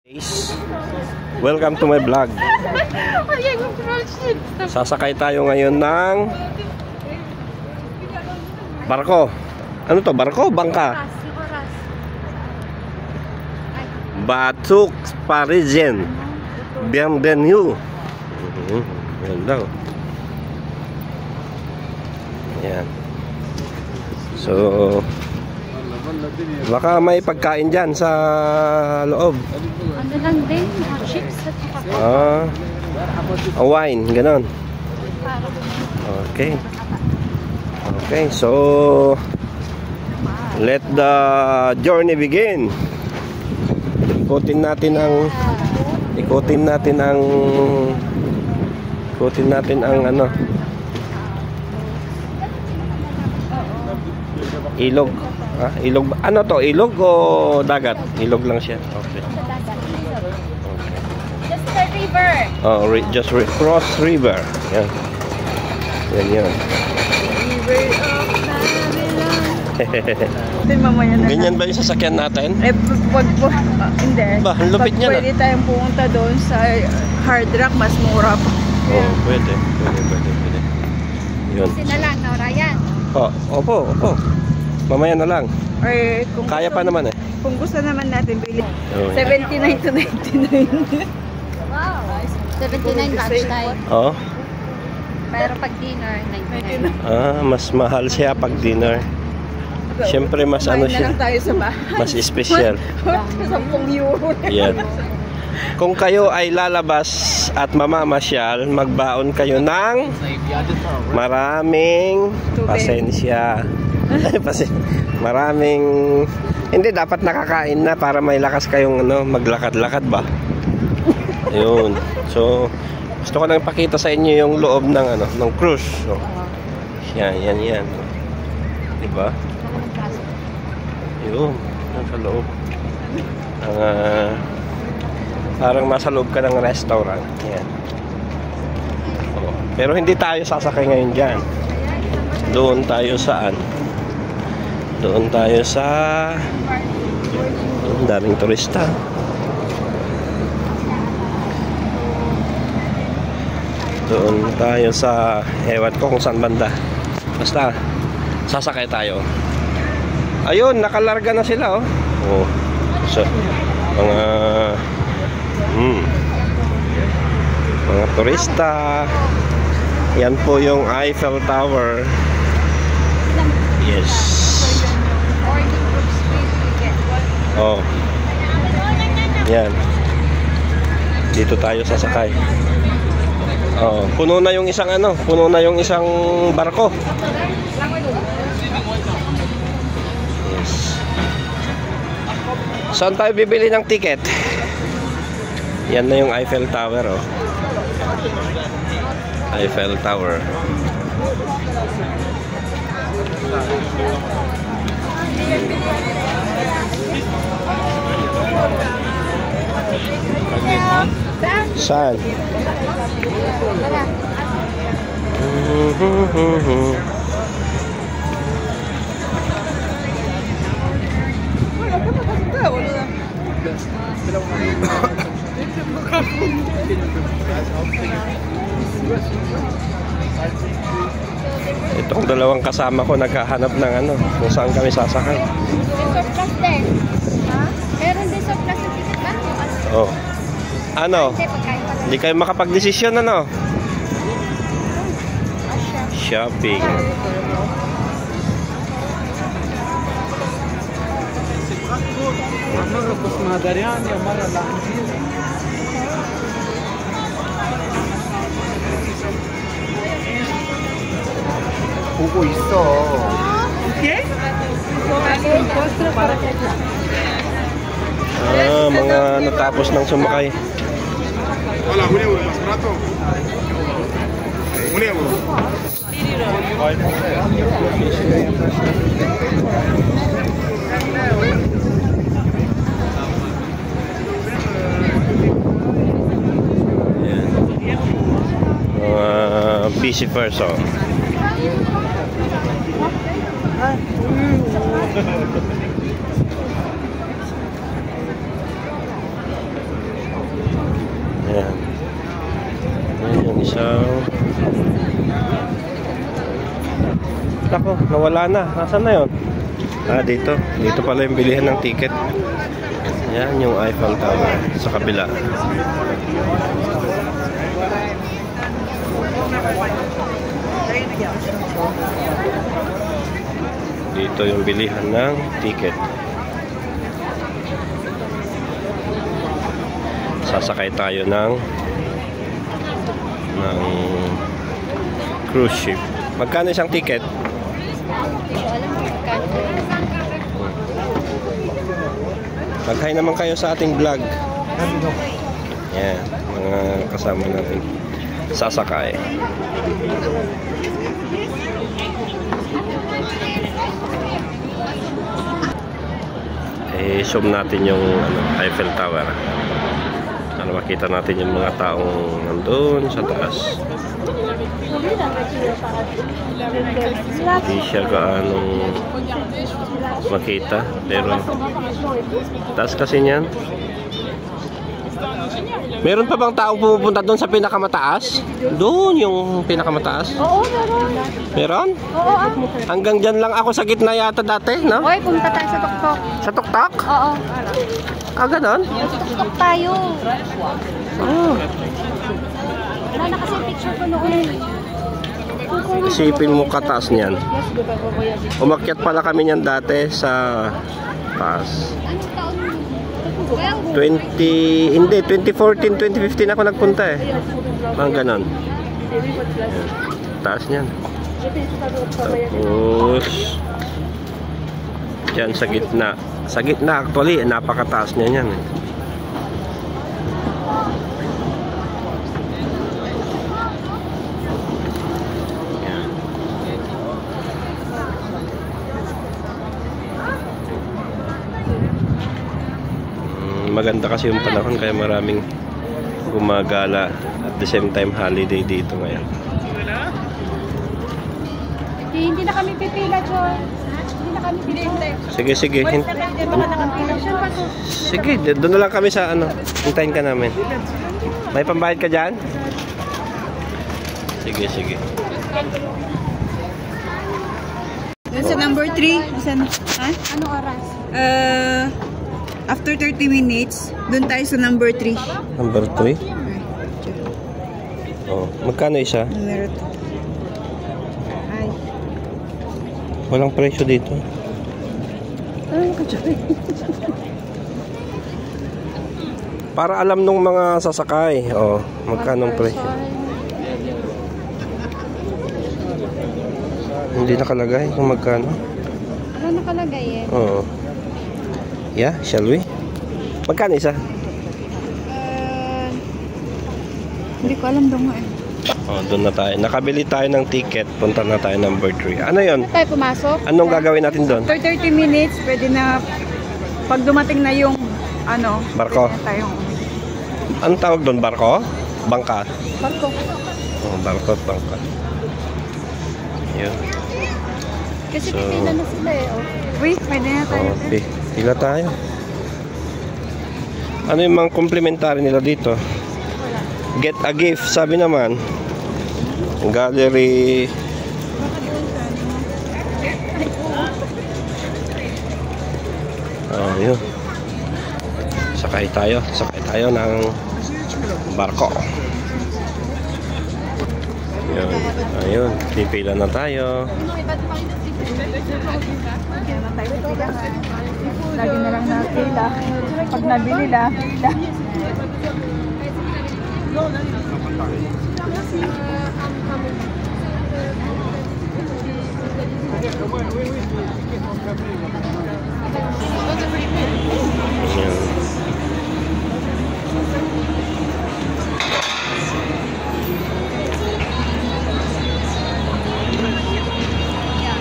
Guys, welcome to my vlog. Sasakay tayo ngayon ng barko. Ano to? Barko? Bangka? Batuk Parisien Bienvenue. Ganda. Ayan. So baka may pagkain dyan sa loob. Ano lang din, chips at wine, ganon. Okay. Okay, so let the journey begin. Ikutin natin ang ano, ilog. Ilog. Ano to? Ilog o dagat? Ilog lang siya. Okay. just the river. Oh, just cross river. Yan. Yan. River of Babylon. Mamaya na. Ganyan ba yung sasakyan natin? Hindi. Ba, ang lupit niya na. Pwede tayong pumunta doon sa Hard Rock, mas mura pa. Oh, pwede. Yun. Kasi na lang, no, Ryan? Opo. Mamaya na lang. Or kung Kaya gusto, pa naman eh. Kung gusto naman natin, bili. Oh, 79 to 99. Wow. 79 lunch time. Oh. Pero pag dinner, 99. Mas mahal siya pag dinner. Siyempre mas ano Kumain na siya. lang tayo sa bahay. Mas special. 10 euro. Yan. Kung kayo ay lalabas at mamamasyal, magbaon kayo ng maraming pasensya. Maraming hindi dapat nakakain na para may lakas kayong maglakad-lakad ba. Ayun. So gusto ko lang ipakita sa inyo yung loob ng ng cruise. So, yan. Diba? Ayun, sa loob. Parang nasa loob ka ng restaurant. Yan. Pero hindi tayo sasakay ngayon dyan. Doon tayo saan? Doon tayo sa daming turista. Doon tayo sa ewan ko kung saan banda. Basta sasakay tayo. Ayun, nakalarga na sila oh. So, mga turista. Yan po yung Eiffel Tower. Yes. Oh. Yan. Dito tayo sasakay. Oh, puno na yung isang barko. Yes. Saan tayo bibili ng ticket? Yan na yung Eiffel Tower, oh. Eiffel Tower. Saan? Itong dalawang kasama ko naghahanap ng kung saan kami sasakay. Surplus din. Ha? Meron din surplus ng ticket ba? Oh. Hindi kayo makapag-desisyon Shopping. 보고 있어. Mga natapos ng sumakay. Hola, un euro más barato. Un euro. Busy person. So, nako, nawala na. Nasaan na yun? Ah, dito. Dito pala yung bilihan ng ticket. Yan, yung Eiffel Tower sa kabila. Dito yung bilihan ng ticket. Sasakay tayo ng cruise ship. Magkano isang ticket? Mag-hi naman kayo sa ating vlog. Yan, mga kasama natin sasakay. I-zoom natin yung Eiffel Tower para makita natin yung mga taong nandun sa taas. Hindi siya gaanong makita, pero taas kasi niyan. Meron pa bang taong pumupunta doon sa pinakamataas? Doon yung pinakamataas? Oo, meron. Meron? Oo, Hanggang dyan lang ako sa gitna yata dati, no? Oy, punta tayo sa tuktok. Sa tuktok? Oo. Ah, ganon? Sa tuktok tayo. Oh. Wala na kasi picture ko noon. Isipin mo kataas niyan. Umakyat pala kami niyan dati sa taas. Anong taon mo? 2014, 2015 ako nagpunta eh. Mga ganon. Taas niyan. Tapos dyan sa gitna. Sa gitna actually, napakataas niya yan eh. Maganda kasi yung panahon kaya maraming gumagala at the same time holiday dito ngayon. Hindi na kami pipila, Joy. Hindi na kami pipila. Sige. Sige, doon na lang kami sa hintayin ka namin. May pambayad ka dyan? Sige. Doon sa number 3, Anong oras? after 30 minutes, doon tayo sa number 3. Number 3? Oh, magkano isa? Numero 2. Ay. Walang presyo dito. Ano ka dyan? Para alam nung mga sasakay. Oh, magkano ang presyo? Hindi nakalagay kung magkano. Wala nakalagay eh. Oo. Yeah, shall we? Magkano isa? Hindi ko alam doon nga eh. Oh, doon na tayo. Nakabili tayo ng ticket. Punta na tayo number 3. Ano yon? Tayo pumasok? Anong gagawin natin doon? After 30 minutes, pwede na, pag dumating na yung, Barko? pwede na tayong, Anong tawag doon? Barko? Bangka? barko. Oh, barko at bangka. Yun. Kasi So, pipila na sila eh. Oh. Uy, pwede na tayo. Okay. Pila tayo. Ano yung mga complimentary nila dito? Get a gift, sabi naman. Gallery. Ayun. Sakay tayo ng barko. Ayun, pipila na tayo. Lagi na lang nakila. Pag nabili na, Ayun.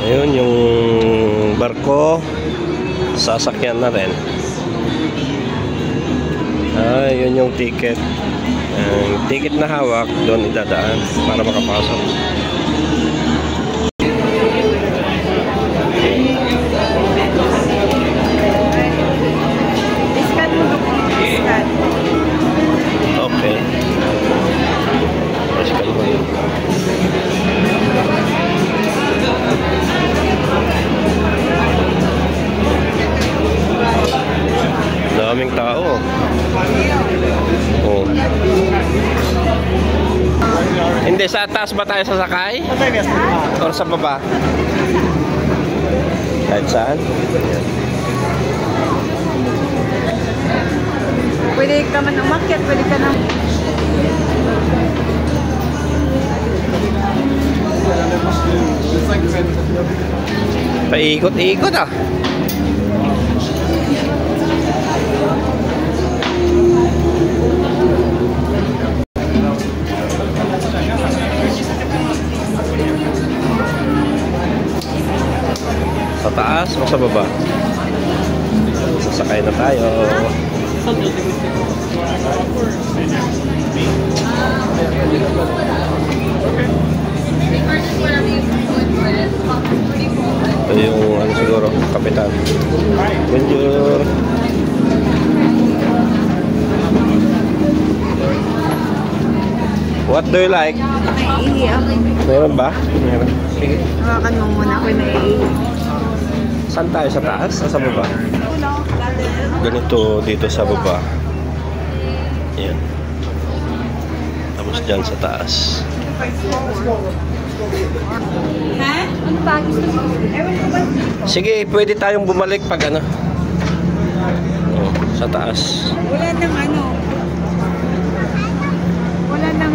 Ayun yung barko, sasakyan na rin. Yun yung ticket. Ang ticket na hawak, doon idadaan para makapasok. iskan mo doon. Iskan. Okay. Scan mo Hindi, sa taas ba tayo sasakay? Or sa baba? Kahit saan? Pwede ka man umakyat, pwede ka na. Paikot-ikot ah. Sa taas o sa baba? Sasakay na tayo. Ito yung ano siguro, kapitan. Bonjour. What do you like? Naiihi ako. Meron ba? Meron. Sige. Hawakan mo muna ako naiihi. Saan tayo? Sa taas o sa baba? Ganito dito sa baba. Yan. Tapos dyan sa taas. Ha? Ano ba? Gusto mo? Ewan ko ba? Sige, pwede tayong bumalik pag ano. Oh, sa taas. Wala nang ano. Wala nang,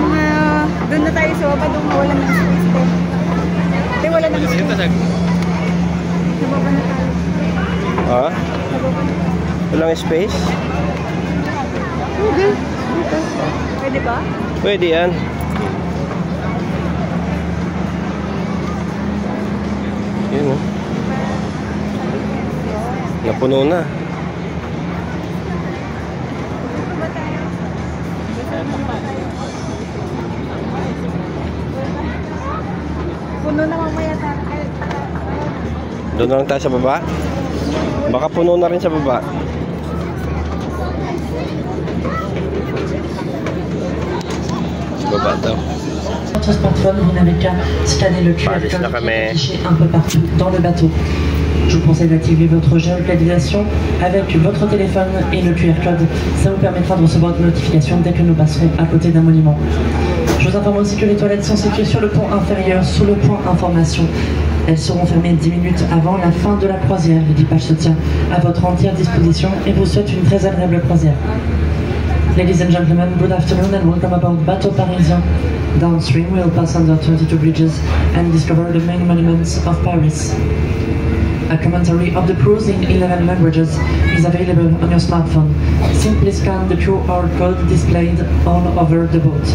doon na tayo sa baba, doon wala nang space ko. Hindi, wala nang space. Sa baba na tayo. Ha? Sa baba na tayo. Walang space? Okay. Pwede ba? Pwede yan. Yun oh. Napuno na. Puno na mamaya tayo. Doon na lang tayo sa baba. Baka puno na rin sa baba. Baba daw. Votre smartphone, vous n'avez qu'à scanner le QR Paris code na qui kami. est affiché un peu partout dans le bateau. Je vous conseille d'activer votre géolocalisation avec votre téléphone et le QR code. Ça vous permettra de recevoir des notifications dès que nous passerons à côté d'un monument. Je vous informe aussi que les toilettes sont situées sur le pont inférieur, sous le point information. Elles seront fermées 10 minutes avant la fin de la croisière. L'équipage se tient à votre entière disposition et vous souhaite une très agréable croisière. Ladies and gentlemen, good afternoon and welcome aboard Bateau Parisien. Downstream, we'll pass under 22 bridges and discover the main monuments of Paris. A commentary of the cruise in 11 languages is available on your smartphone. Simply scan the QR code displayed all over the boat.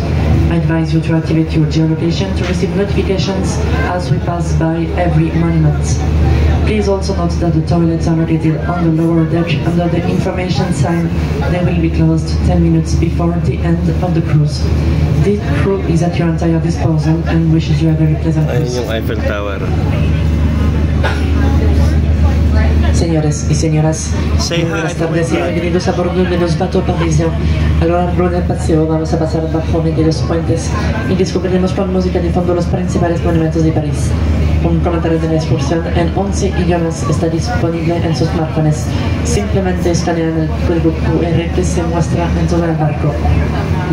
I advise you to activate your geolocation to receive notifications as we pass by every monument. Please also note that the toilets are located on the lower deck under the information sign. They will be closed 10 minutes before the end of the cruise. The crew is at your entire disposal and wishes you a very pleasant Ayun cruise. yung Eiffel Tower. Señores y señoras, Say muy buenas hi. tardes y bienvenidos a bordo de los Bateaux Parisiens. A lo largo del paseo vamos a pasar bajo de los puentes y descubriremos con música de fondo los principales monumentos de París. Un comentario de la excursión en 11 idiomas está disponible en sus smartphones. Simplemente escanean el código QR que se muestra en todo el barco.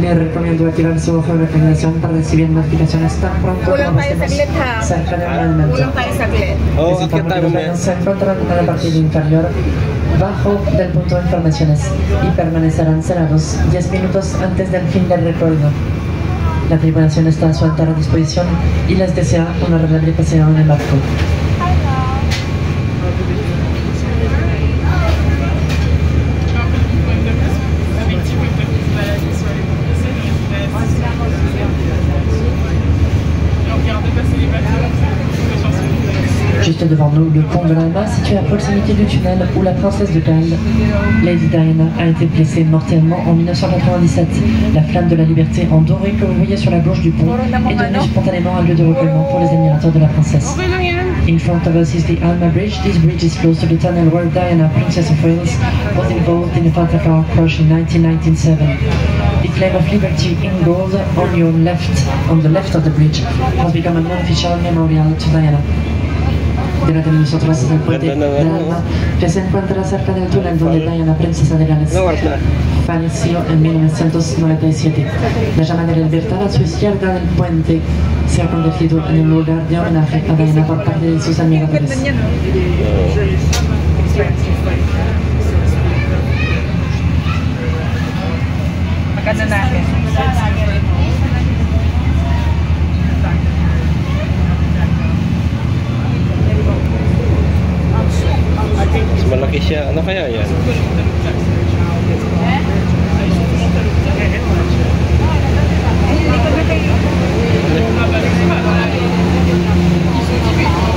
Les recomiendo activar su ojo de localización para recibir notificaciones tan pronto Kulang como tayo estemos saglit ha. cerca del monumento. Kulang tayo saglit. Oh, Les akit tayo informo que mamaya. se encuentran en la parte inferior bajo del punto de informaciones y permanecerán cerrados 10 minutos antes del fin del recorrido. La tripulación está a su entera disposición y les desea un agradable paseo en el barco. Juste devant nous, le pont de l'Alma, situé à proximité du tunnel où la princesse de Galles, Lady Diana, a été blessée mortellement en 1997. La flamme de la liberté en doré que vous voyez sur la gauche du pont est devenue spontanément un lieu de recueillement pour les admirateurs de la princesse. In front of us is the Alma Bridge. This bridge is close to the tunnel where Diana, Princess of Wales, was involved in a fatal car crash in 1997. The flag of liberty in gold on your left, on the left of the bridge, has become an unofficial memorial to Diana. Durante nosotros el puente Ganda ng del ano, Alma, que se encuentra cerca del túnel donde Diana, princesa de Gales, Anong oras na? falleció en 1997. La llama de la libertad a su izquierda del puente se ha convertido en un lugar de homenaje a Diana por parte de sus admiradores. Maganda natin. Mas malaki siya. Ano kaya yan?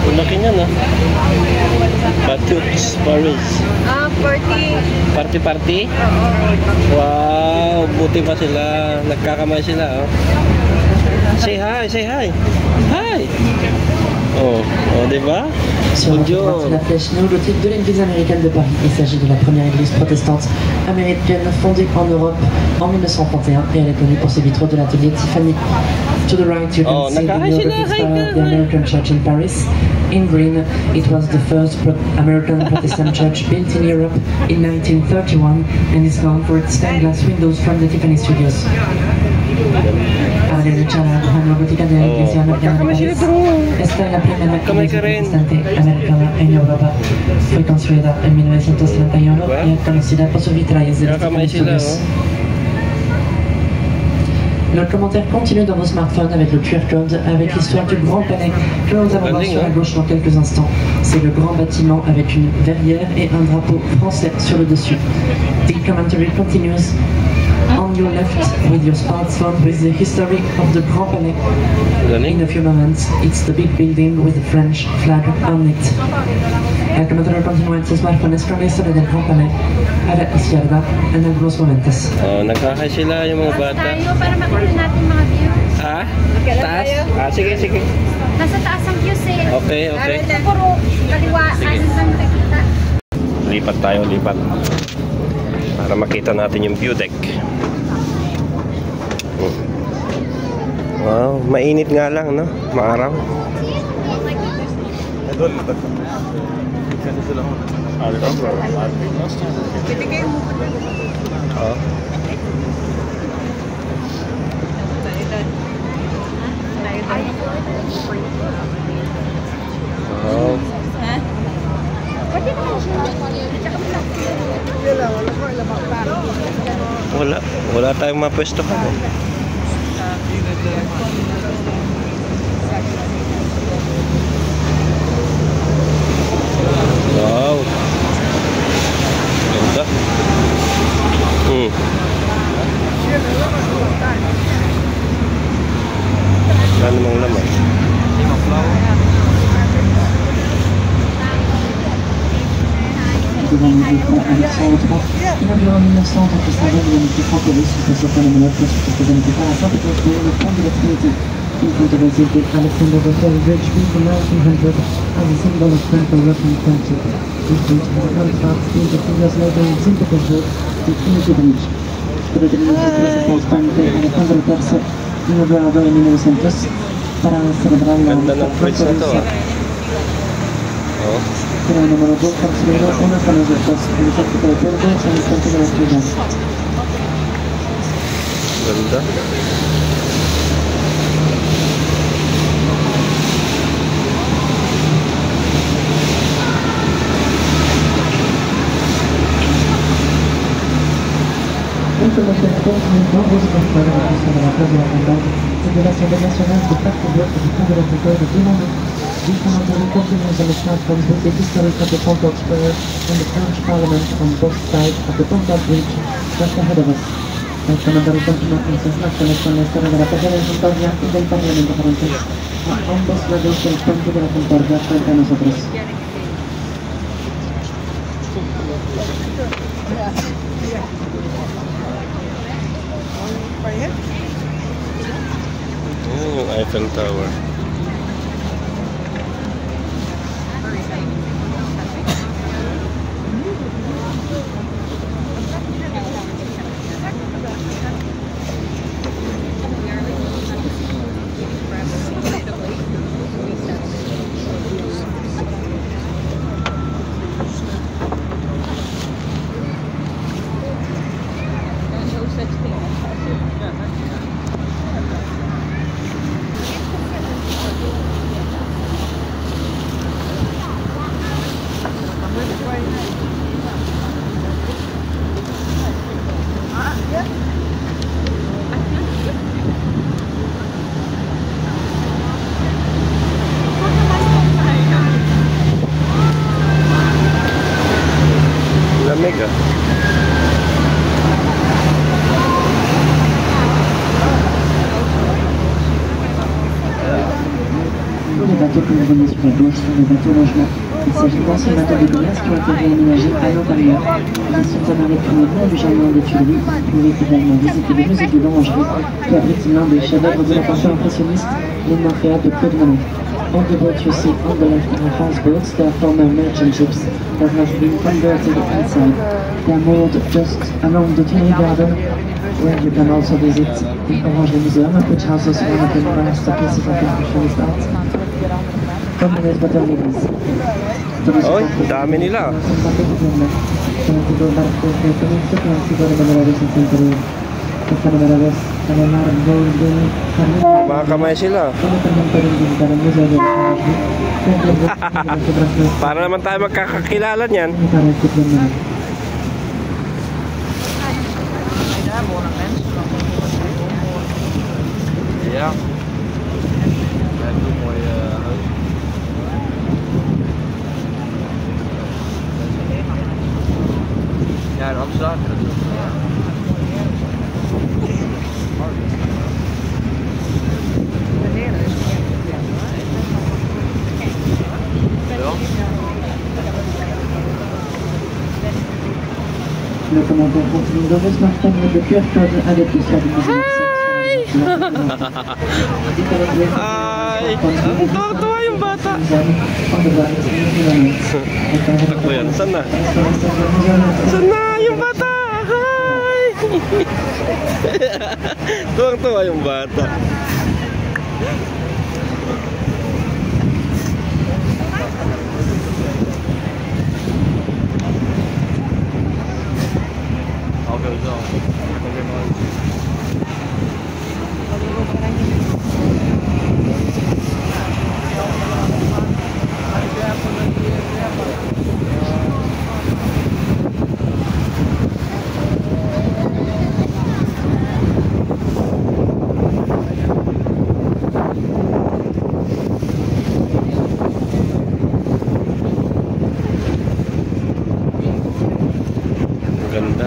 Ang laki niya na. Batutes Paris. 40. Party-party? Wow, buti pa sila. Nagkakamay sila, oh. Say hi, say hi. Hi! Oh, diba? Sur la droite, la flèche néolithique de l'église américaine de Paris. Il s'agit de la première église protestante américaine fondée en Europe en 1931 et elle est connue pour ses vitraux de l'atelier Tiffany. To the right, you can see the neolithic style of the American Church in Paris. In green, it was the first American Protestant church built in Europe in 1931 and is known for its stained glass windows from the Tiffany Studios. A la derecha, la neogótica de la iglesia americana de París. Esta es la primera iglesia protestante americana en Europa. Fue construida en 1931 y es conocida por sus vitrales de los Tiffany Studios. Le commentaire continue dans vos smartphones avec le QR code, avec l'histoire du Grand Palais que nous allons voir sur la gauche dans quelques instants. C'est le grand bâtiment avec une verrière et un drapeau français sur le dessus. The commentary continues on your left with your smartphone with the history of the Grand Palais. In a few moments, it's the big building with the French flag on it. El comentario continúa en su smartphone con la historia del Grand Palais a la izquierda en algunos momentos. Oh, nagkakay sila yung mga bata. Tayo para makita natin mga views. Ah? Taas? Ah, sige, sige. Nasa taas ang views eh. Okay, okay. Puro kaliwa. Ano lang nakita? Lipat tayo, lipat. Para makita natin yung view deck. Wow, mainit nga lang, no? Maaraw. Oh. Wow. Wala tayong mapwesto pa. Wow. Ganda. Wala namang laman. Devant les écrans Alexandre III, inauguré en 1900 en tant que symbole de l'unité franco-russe suite à certains monarques lorsque quelques années plus tard à Saint-Pétersbourg, le pont de la Trinité. Une controverse était Alexander the Third Bridge built in 1900 as a symbol of Franco-Russian friendship. This bridge was contrast built a few years later in St. Petersburg, the Trinity Bridge. Pero tenemos el constante Alexander III inaugurado en 1900 para celebrar la Franco-Rusia. Pero el número 2 consideró unas de las otras, el ejército de Puerto en el centro de la ciudad. Ganda. Entre los territorios nuevos construidos en la pista de la Plaza de la Campagne, desde la Asamblea Nacional de Parque Verde y Fondo de la Cultura de Dinamo, this commentary continues on the smartphones with the history of the Pompey Square and the French Parliament on both sides of the Pompey Bridge just ahead of us. El comentario continúa en sus smartphones con la historia de la Casa de la Concordia y del Parlamento francés, a ambos lados del puente de la Concordia frente a nosotros. Yung Eiffel Tower. vous voyez sur la gauche sont les bateaux logements. Il s'agit d'anciens bateaux de commerce qui ont été réaménagés à l'intérieur. Ils sont amarrés premier plan du jardin des Tuileries. Vous pouvez également visiter les musées de l'Orangerie qui abritent l'un des chefs-d'œuvre de la peinture impressionniste, les Nymphéas de Claude Monet. On the boat you see on the left are houseboats, they are former merchant ships that have been converted inside. They are moored just along the Tuileries Garden, where you can also visit the Orangerie Museum, which houses one of the masterpieces of impressionist art, comme les bateaux l'église. Oy, dami nila. Mga kamay sila. Para naman tayo magkakakilala niyan. Ja. We hebben een mooi huis. Ja, in Amsterdam. Le commentaire continue dans votre smartphone avec le QR code avec le service. Ay! Ang tuwa yung bata! Takbo yan. Saan na? Saan na yung bata? Hi! Tuwang-tuwa yung bata. Okay, so. Ganda.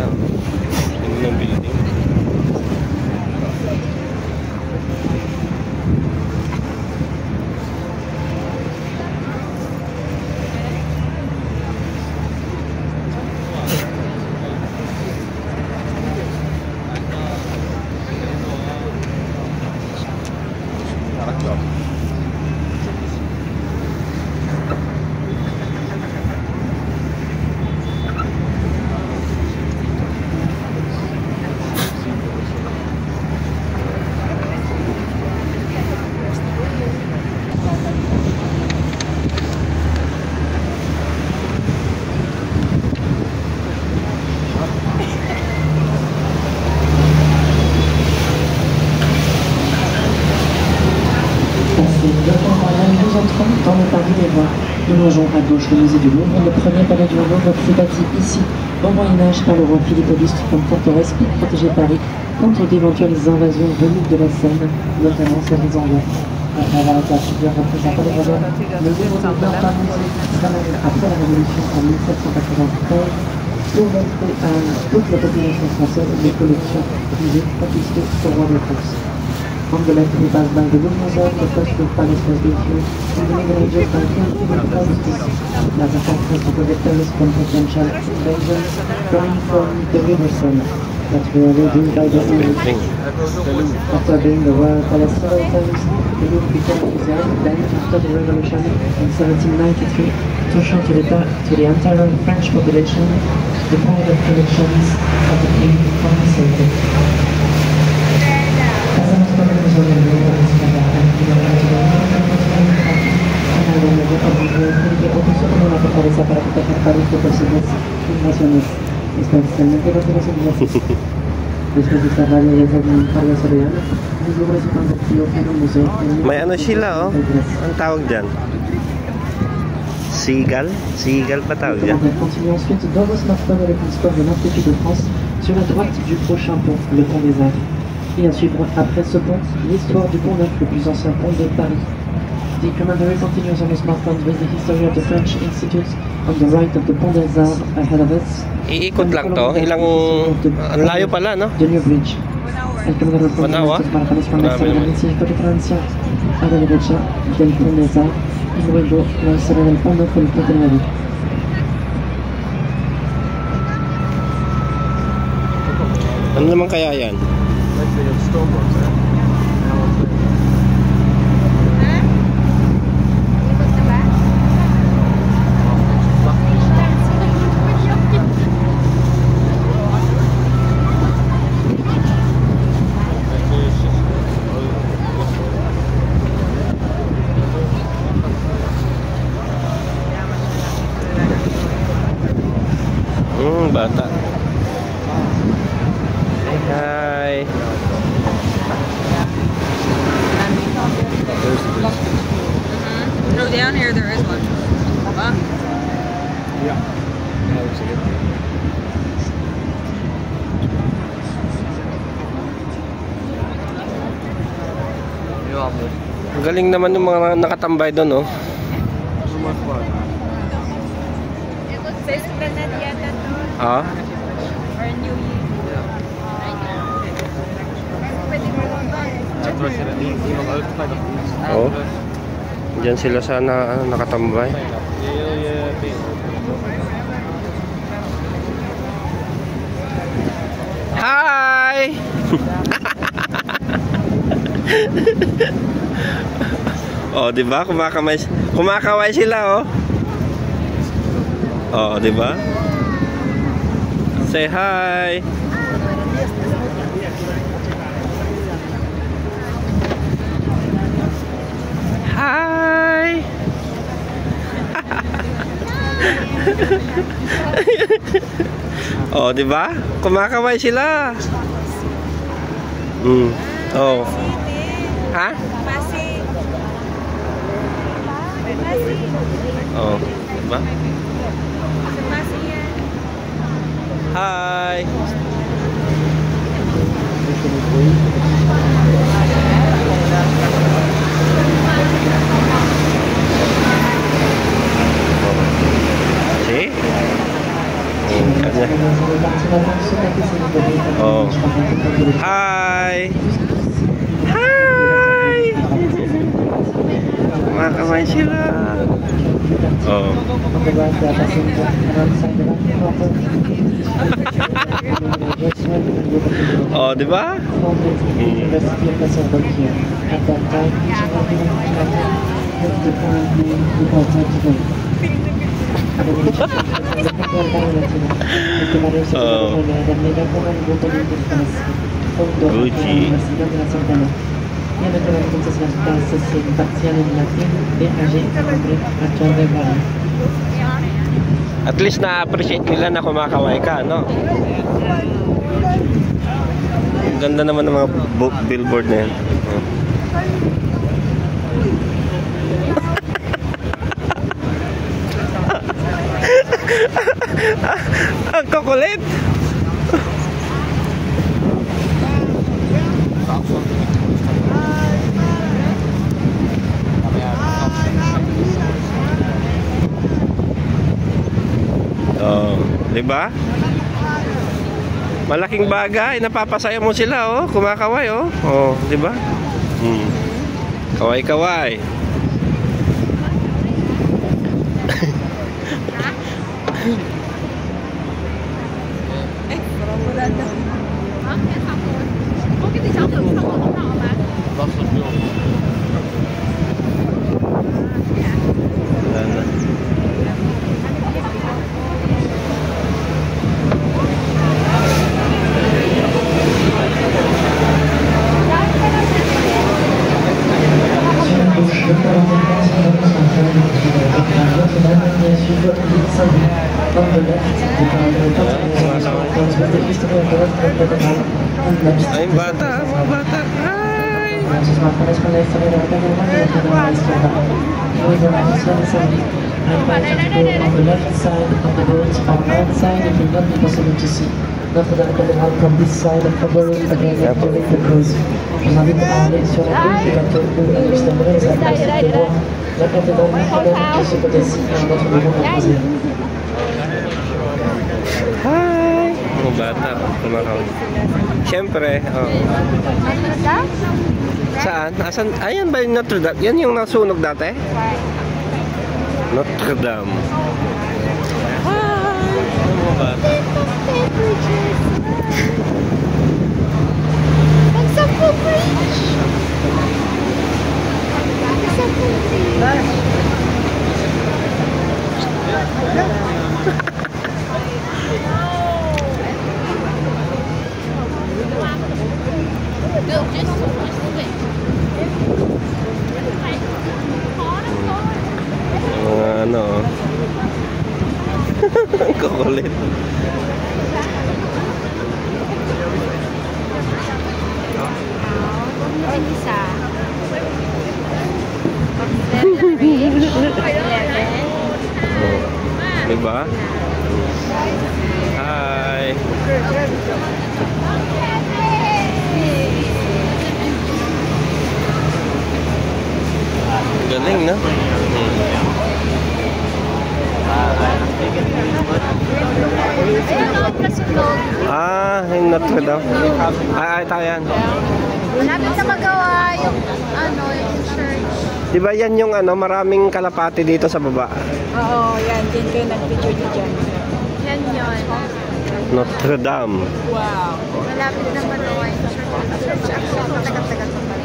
Ganda ng building. Dans le Paris des Voies, nous longeons à gauche le musée du Louvre, le premier palais du Louvre fut bâti ici au Moyen-Âge par le roi Philippe Auguste comme forteresse pour protéger Paris contre d'éventuelles invasions venues de la Seine, notamment celles des Anglais. Après avoir été à plusieurs reprises à Palais Royal, le Louvre demeure un musée après la Révolution en 1793, pour montrer à toute la population française les collections privées confisquées au roi de France. On the left we pass by the Louvre Museum, the first Louvre Palace was built here in the Middle Ages by King Philip Augustus as a fortress to protect terrorists from potential invasions coming from the river Seine that were rebuilt by the English. After being the royal palace several times, the Louvre became a museum. Then, after the revolution in 1793, to show to the entire French population the private collections of the king confiscated. Para proteger París de posibles invasiones. Especialmente los de los ingleses. Después de estar varias veces en París Royal, los Louvre se convirtió en un museo. May ano sila oh. Ang tawag dyan? Seagull? Seagull pa tawag dyan? On continue ensuite dans vos smartphones avec l'histoire de l'Institut de France sur la droite du prochain pont, le pont des Arts. Et à suivre après ce pont, l'histoire du pont neuf, le plus ancien pont de Paris. The commentary continues on the smartphones with the history of the French Institute on the right of the Pont des Arts ahead of us. Iikot lang to. Ilang ang layo pala, no? The new bridge. El camino del Pont des Arts para París con la Francia a la derecha del Pont des Arts Luego lanzará el fondo por el paternal. Ano naman kaya yan? Ikot na ba? Bata. Hi. No, down here there is one. Huh? Yeah. That looks like it. Ang galing naman ng mga nakatambay doon, oh. Sa Esplanade yata to. Ah? Or New Year. Pwede mo ba? Oh. Diyan sila sana nakatambay. Hi! Oh, 'di ba? Kumakaway sila, oh. Oh, 'di ba? Say hi. Hi. Oh, 'di ba? Kumakaway sila. Oh. Ha? Pasig. Oh, 'di ba? Sa Pasig yan. Hi. See? Oh. Hi. Hi. Kumakaway sila. Oh. Oh, 'di ba? Gucci. At least na-appreciate nila na kumakaway ka, no? Ang ganda naman ng mga billboard na yan. Ang kukulit! Oh, 'di ba? Malaking bagay, napapasaya mo sila, oh, kumakaway, oh. Oh, 'di ba? Kaway-kaway. Ay, bata, mga bata. Hi! On the left side of the road, on that side, it will not be possible to see. Notre-Dame-Cathédrale from this side of the road, again, during the cruise. Je vous invite à aller sur la gauche du bateau ou à l'extrême droite, ça permet de voir la cathédrale Notre-Dame de ce côté-ci, dans notre bureau proposé. Hi! Mga bata, kumakaway. Siyempre, oh. Saan? Asan? Ayan ba yung Notre Dame? Yan yung nasunog dati? Notre Dame. Mga bata. Magsampo bridge. Magsampo bridge. No, just wait. Mga ano. Ang kukulit. Isa. Diba? Hi. Galing, no? Yung Notre Dame. Ito yan. Malapit na magawa yung yung church. Diba yan yung maraming kalapati dito sa baba? Oo, yan. Diyan kayo nag-picture niyo dyan. Yan yun. Notre Dame. Wow. Malapit na magawa yung church. Actually, tagal-tagal pa pala.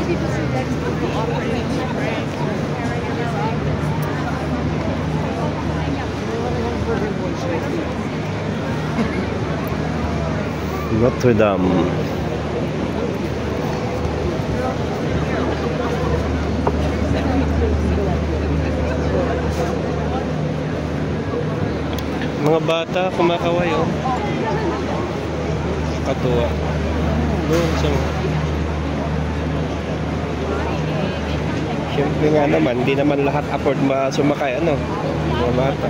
Notre Dame. Mga bata kumakaway, oh. Katuwa. Doon sa... Siyempre nga naman, hindi naman lahat afford sumakay, mga bata.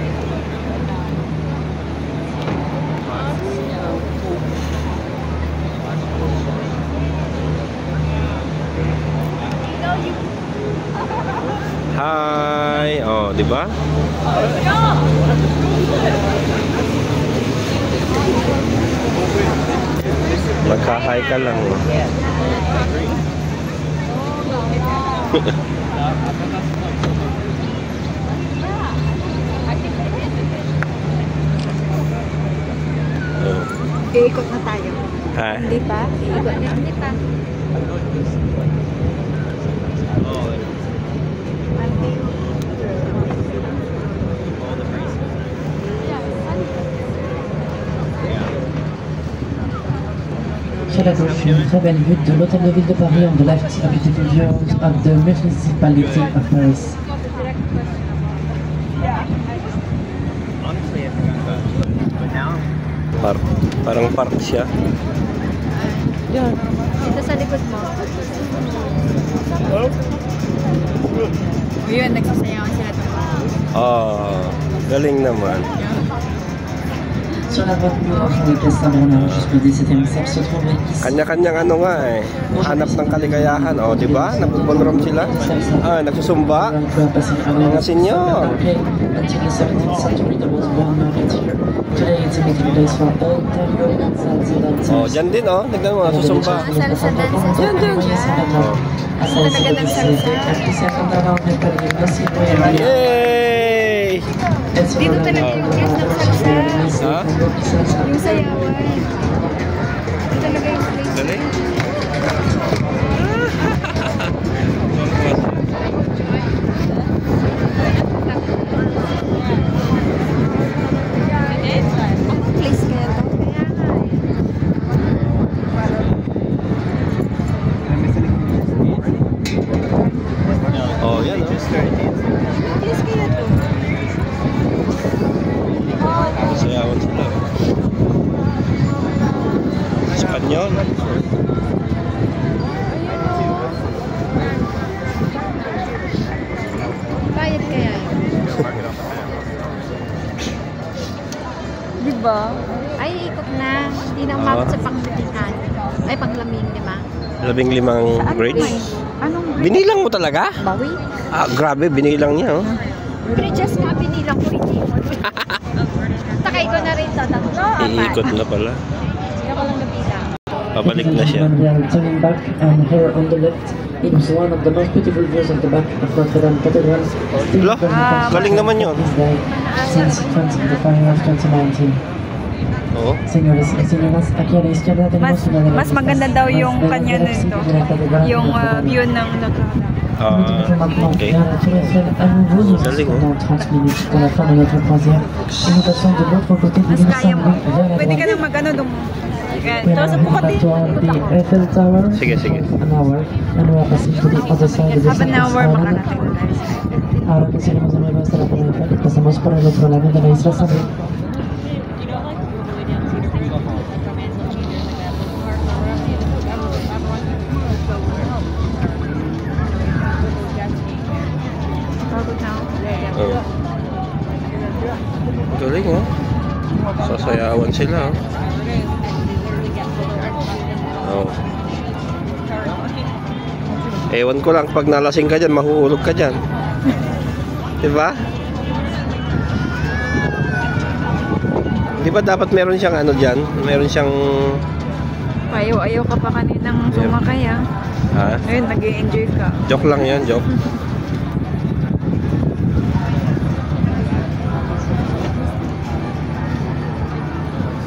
Hi! Oh, di ba? Magka-hi ka lang. Iikot na tayo. Ha? Hindi pa? Iikot na. Hindi pa. Sur la gauche, une très belle vue de l'hôtel de ville de Paris on the left, a beautiful view of the municipality of Paris. Parang park siya. Yan. Dito sa likod mo. Yun, nagsasayawan sila ito. Oh, galing naman. Sur la droite, nous avons les places Saint-Bernard jusqu'au 17e siècle se trouve ici. Kanya-kanyang hanap ng kaligayahan. Oh, di ba? Nagpupulrom sila. Nagsusumba. Mga senyor. Oh, dyan din, oh. Tignan mo, nagsusumba. Salsa dance. Dyan, dyan. Oh. Talaga ng salsa. Yay! Dito talaga yung place ng salsa. Ha? Yung sayawan. Dito talaga yung place. Galing. Anong place kaya to? Kaya nga Oh, yan, oh. Place kaya to? Sayawan sila. Espanyol. Bayad kaya yun? Diba? Ay, ikot na. Hindi na umabot sa panglamingan. Ay, panglaming, di ba? 15 grades. Anong Binilang mo talaga? bawi? Grabe, binilang niya, oh. Bridges nga, pinilang ko, hindi mo. Takay ko na rin to. Tatlo, apat. Iikot na pala. Hindi ako lang nabilang. Pabalik na siya. We are turning back, and here on the left, it's one of the most beautiful views of the back of Notre Dame Cathedral. Still Lo, very much galing naman yun. this day since the fire of 2019. Oo. Señores y señoras, aquí a la izquierda tenemos una de las Mas maganda daw yung kanya nito. Yung view ng Notre Dame. Okay. Galing, oh. Dans 30 minutes pour la fin de notre croisière. Et nous passons de l'autre côté du Mas kaya mo. Luxembourg vers la Pwede ka droite. nang mag-ano dum. We Tapos are bukat heading toward the Eiffel Tower. Sige, sige. An hour, and we are passing to the other side of the Half an hour Island. makarating na tayo. Ahora que salimos de nuevo hasta la Torre Eiffel, pasamos por el otro lado de la isla Saint-Louis. Pagod na ako. Oo. Galing, oh. Sasayawan sila, oh. Oo. Ewan ko lang, pag nalasing ka dyan, mahuhulog ka dyan. Diba? Di ba dapat meron siyang ano dyan? Meron siyang... Ayaw ka pa kaninang sumakay ah. Ha? Ayun, nag-i-enjoy ka. Joke lang yan, joke.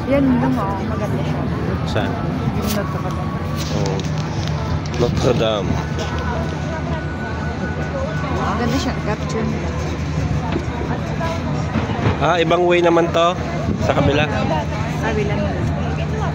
Yan, yung maganda siya. Saan? Yung Notre Dame. Oh. Notre Dame. Maganda siya, capture. Ah, ibang way naman to. Sa kabila. Sabi lang nila. Hindi ko na.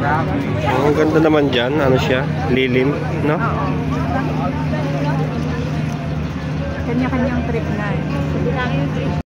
Oh, ang ganda naman dyan. Ano siya? Lilim, no? Oo. Kanya-kanyang trip na eh.